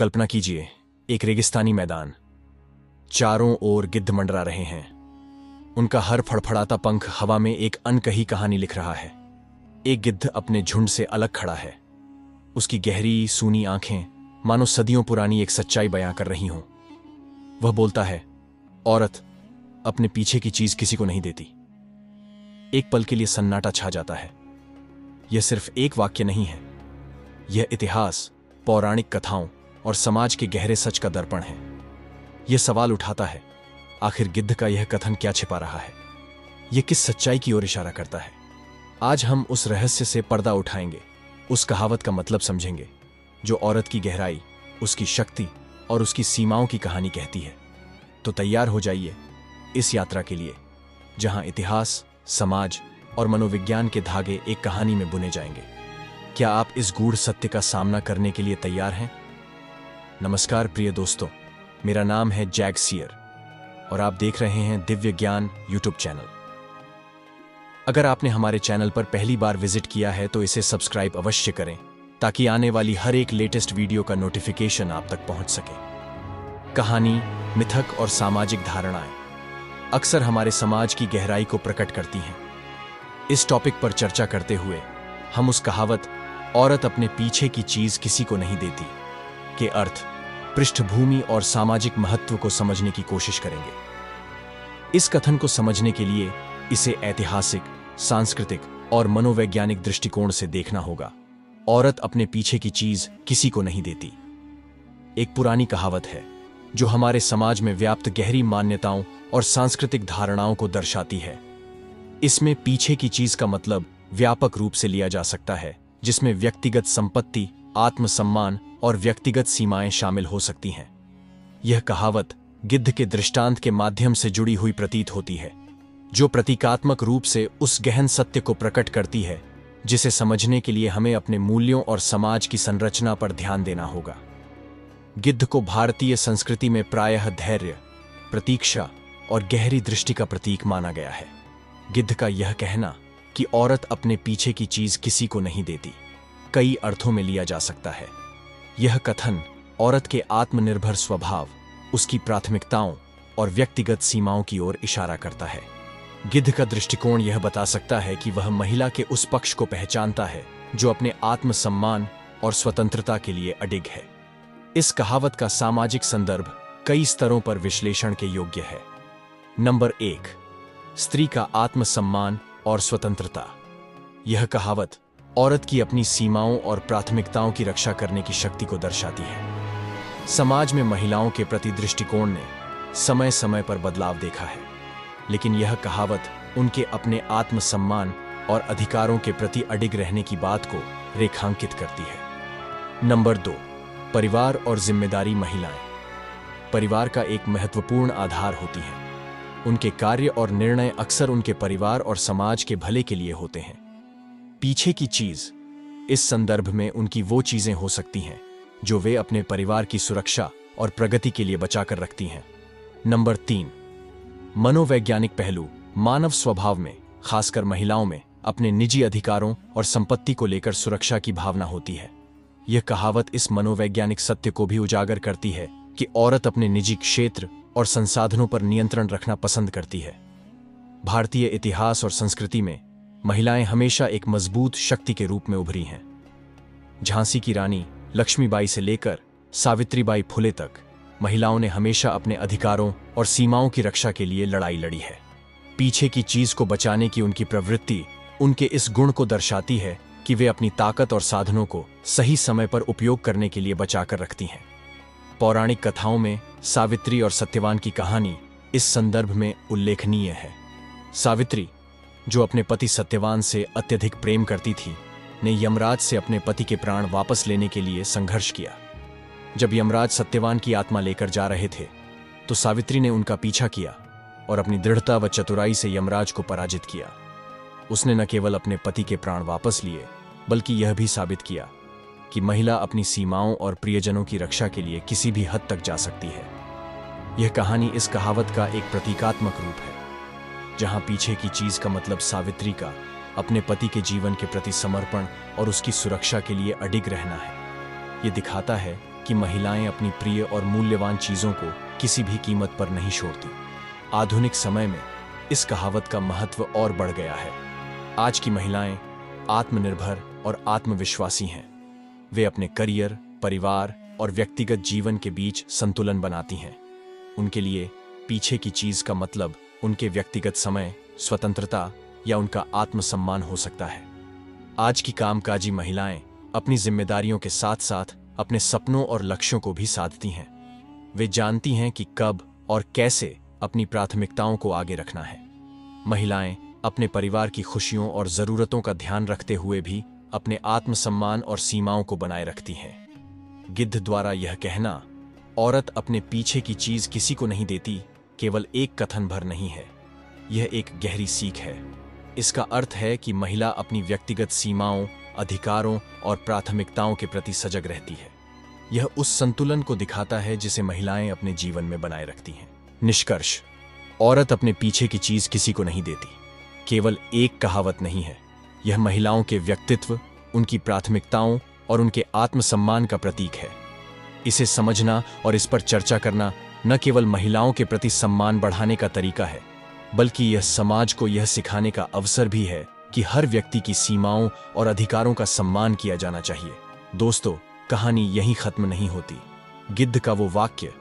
कल्पना कीजिए, एक रेगिस्तानी मैदान। चारों ओर गिद्ध मंडरा रहे हैं। उनका हर फड़फड़ाता पंख हवा में एक अनकही कहानी लिख रहा है। एक गिद्ध अपने झुंड से अलग खड़ा है। उसकी गहरी सूनी आंखें मानो सदियों पुरानी एक सच्चाई बयां कर रही हों। वह बोलता है, औरत अपने पीछे की चीज किसी को नहीं देती। एक पल के लिए सन्नाटा छा जाता है। यह सिर्फ एक वाक्य नहीं है, यह इतिहास, पौराणिक कथाओं और समाज के गहरे सच का दर्पण है। यह सवाल उठाता है, आखिर गिद्ध का यह कथन क्या छिपा रहा है? यह किस सच्चाई की ओर इशारा करता है? आज हम उस रहस्य से पर्दा उठाएंगे, उस कहावत का मतलब समझेंगे जो औरत की गहराई, उसकी शक्ति और उसकी सीमाओं की कहानी कहती है। तो तैयार हो जाइए इस यात्रा के लिए, जहां इतिहास, समाज और मनोविज्ञान के धागे एक कहानी में बुने जाएंगे। क्या आप इस गूढ़ सत्य का सामना करने के लिए तैयार हैं? नमस्कार प्रिय दोस्तों, मेरा नाम है जैक सियर और आप देख रहे हैं दिव्य ज्ञान यूट्यूब चैनल। अगर आपने हमारे चैनल पर पहली बार विजिट किया है तो इसे सब्सक्राइब अवश्य करें, ताकि आने वाली हर एक लेटेस्ट वीडियो का नोटिफिकेशन आप तक पहुंच सके। कहानी, मिथक और सामाजिक धारणाएं अक्सर हमारे समाज की गहराई को प्रकट करती हैं। इस टॉपिक पर चर्चा करते हुए हम उस कहावत, औरत अपने पीछे की चीज किसी को नहीं देती, के अर्थ, पृष्ठभूमि और सामाजिक महत्व को समझने की कोशिश करेंगे। इस कथन को समझने के लिए इसे ऐतिहासिक, सांस्कृतिक और मनोवैज्ञानिक दृष्टिकोण से देखना होगा। औरत अपने पीछे की चीज किसी को नहीं देती एक पुरानी कहावत है जो हमारे समाज में व्याप्त गहरी मान्यताओं और सांस्कृतिक धारणाओं को दर्शाती है। इसमें पीछे की चीज का मतलब व्यापक रूप से लिया जा सकता है, जिसमें व्यक्तिगत संपत्ति, आत्मसम्मान और व्यक्तिगत सीमाएं शामिल हो सकती हैं। यह कहावत गिद्ध के दृष्टांत के माध्यम से जुड़ी हुई प्रतीत होती है, जो प्रतीकात्मक रूप से उस गहन सत्य को प्रकट करती है जिसे समझने के लिए हमें अपने मूल्यों और समाज की संरचना पर ध्यान देना होगा। गिद्ध को भारतीय संस्कृति में प्रायः धैर्य, प्रतीक्षा और गहरी दृष्टि का प्रतीक माना गया है। गिद्ध का यह कहना कि औरत अपने पीछे की चीज किसी को नहीं देती, कई अर्थों में लिया जा सकता है। यह कथन औरत के आत्मनिर्भर स्वभाव, उसकी प्राथमिकताओं और व्यक्तिगत सीमाओं की ओर इशारा करता है। गिद्ध का दृष्टिकोण यह बता सकता है कि वह महिला के उस पक्ष को पहचानता है जो अपने आत्मसम्मान और स्वतंत्रता के लिए अडिग है। इस कहावत का सामाजिक संदर्भ कई स्तरों पर विश्लेषण के योग्य है। नंबर 1, स्त्री का आत्मसम्मान और स्वतंत्रता। यह कहावत औरत की अपनी सीमाओं और प्राथमिकताओं की रक्षा करने की शक्ति को दर्शाती है। समाज में महिलाओं के प्रति दृष्टिकोण ने समय समय पर बदलाव देखा है, लेकिन यह कहावत उनके अपने आत्मसम्मान और अधिकारों के प्रति अडिग रहने की बात को रेखांकित करती है। नंबर 2, परिवार और जिम्मेदारी। महिलाएं परिवार का एक महत्वपूर्ण आधार होती हैं। उनके कार्य और निर्णय अक्सर उनके परिवार और समाज के भले के लिए होते हैं। पीछे की चीज इस संदर्भ में उनकी वो चीजें हो सकती हैं जो वे अपने परिवार की सुरक्षा और प्रगति के लिए बचाकर रखती हैं। नंबर 3, मनोवैज्ञानिक पहलू। मानव स्वभाव में, खासकर महिलाओं में, अपने निजी अधिकारों और संपत्ति को लेकर सुरक्षा की भावना होती है। यह कहावत इस मनोवैज्ञानिक सत्य को भी उजागर करती है कि औरत अपने निजी क्षेत्र और संसाधनों पर नियंत्रण रखना पसंद करती है। भारतीय इतिहास और संस्कृति में महिलाएं हमेशा एक मजबूत शक्ति के रूप में उभरी हैं। झांसी की रानी लक्ष्मीबाई से लेकर सावित्रीबाई फुले तक महिलाओं ने हमेशा अपने अधिकारों और सीमाओं की रक्षा के लिए लड़ाई लड़ी है। पीछे की चीज को बचाने की उनकी प्रवृत्ति उनके इस गुण को दर्शाती है कि वे अपनी ताकत और साधनों को सही समय पर उपयोग करने के लिए बचाकर रखती हैं। पौराणिक कथाओं में सावित्री और सत्यवान की कहानी इस संदर्भ में उल्लेखनीय है। सावित्री, जो अपने पति सत्यवान से अत्यधिक प्रेम करती थी, ने यमराज से अपने पति के प्राण वापस लेने के लिए संघर्ष किया। जब यमराज सत्यवान की आत्मा लेकर जा रहे थे तो सावित्री ने उनका पीछा किया और अपनी दृढ़ता व चतुराई से यमराज को पराजित किया। उसने न केवल अपने पति के प्राण वापस लिए, बल्कि यह भी साबित किया कि महिला अपनी सीमाओं और प्रियजनों की रक्षा के लिए किसी भी हद तक जा सकती है। यह कहानी इस कहावत का एक प्रतीकात्मक रूप है, जहां पीछे की चीज का मतलब सावित्री का अपने पति के जीवन के प्रति समर्पण और उसकी सुरक्षा के लिए अडिग रहना है। यह दिखाता है कि महिलाएं अपनी प्रिय और मूल्यवान चीजों को किसी भी कीमत पर नहीं छोड़ती। आधुनिक समय में इस कहावत का महत्व और बढ़ गया है। आज की महिलाएं आत्मनिर्भर और आत्मविश्वासी हैं। वे अपने करियर, परिवार और व्यक्तिगत जीवन के बीच संतुलन बनाती हैं। उनके लिए पीछे की चीज का मतलब उनके व्यक्तिगत समय, स्वतंत्रता या उनका आत्मसम्मान हो सकता है। आज की कामकाजी महिलाएं अपनी जिम्मेदारियों के साथ साथ अपने सपनों और लक्ष्यों को भी साधती हैं। वे जानती हैं कि कब और कैसे अपनी प्राथमिकताओं को आगे रखना है। महिलाएं अपने परिवार की खुशियों और जरूरतों का ध्यान रखते हुए भी अपने आत्मसम्मान और सीमाओं को बनाए रखती हैं। गिद्ध द्वारा यह कहना, औरत अपने पीछे की चीज किसी को नहीं देती, केवल एक कथन भर नहीं है। यह एक गहरी सीख है। इसका अर्थ है कि महिला अपनी व्यक्तिगत सीमाओं, अधिकारों और प्राथमिकताओं के प्रति सजग रहती है। यह उस संतुलन को दिखाता है जिसे महिलाएं अपने जीवन में बनाए रखती हैं। निष्कर्ष, औरत अपने पीछे की चीज किसी को नहीं देती केवल एक कहावत नहीं है। यह महिलाओं के व्यक्तित्व, उनकी प्राथमिकताओं और उनके आत्मसम्मान का प्रतीक है। इसे समझना और इस पर चर्चा करना न केवल महिलाओं के प्रति सम्मान बढ़ाने का तरीका है, बल्कि यह समाज को यह सिखाने का अवसर भी है कि हर व्यक्ति की सीमाओं और अधिकारों का सम्मान किया जाना चाहिए। दोस्तों, कहानी यहीं खत्म नहीं होती। गिद्ध का वो वाक्य,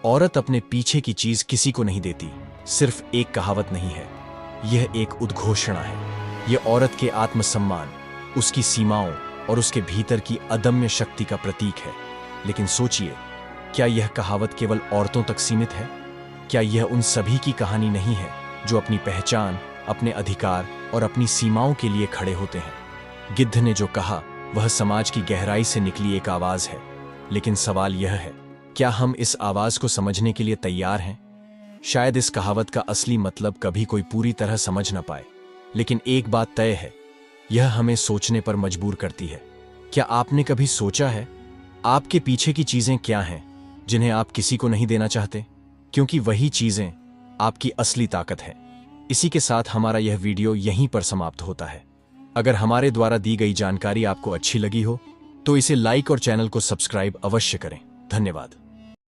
औरत अपने पीछे की चीज किसी को नहीं देती, सिर्फ एक कहावत नहीं है। यह एक उद्घोषणा है। यह औरत के आत्मसम्मान, उसकी सीमाओं और उसके भीतर की अदम्य शक्ति का प्रतीक है। लेकिन सोचिए, क्या यह कहावत केवल औरतों तक सीमित है? क्या यह उन सभी की कहानी नहीं है जो अपनी पहचान, अपने अधिकार और अपनी सीमाओं के लिए खड़े होते हैं? गिद्ध ने जो कहा वह समाज की गहराई से निकली एक आवाज है। लेकिन सवाल यह है, क्या हम इस आवाज को समझने के लिए तैयार हैं? शायद इस कहावत का असली मतलब कभी कोई पूरी तरह समझ न पाए, लेकिन एक बात तय है, यह हमें सोचने पर मजबूर करती है। क्या आपने कभी सोचा है, आपके पीछे की चीजें क्या हैं जिन्हें आप किसी को नहीं देना चाहते? क्योंकि वही चीजें आपकी असली ताकत है। इसी के साथ हमारा यह वीडियो यहीं पर समाप्त होता है। अगर हमारे द्वारा दी गई जानकारी आपको अच्छी लगी हो तो इसे लाइक और चैनल को सब्सक्राइब अवश्य करें। धन्यवाद।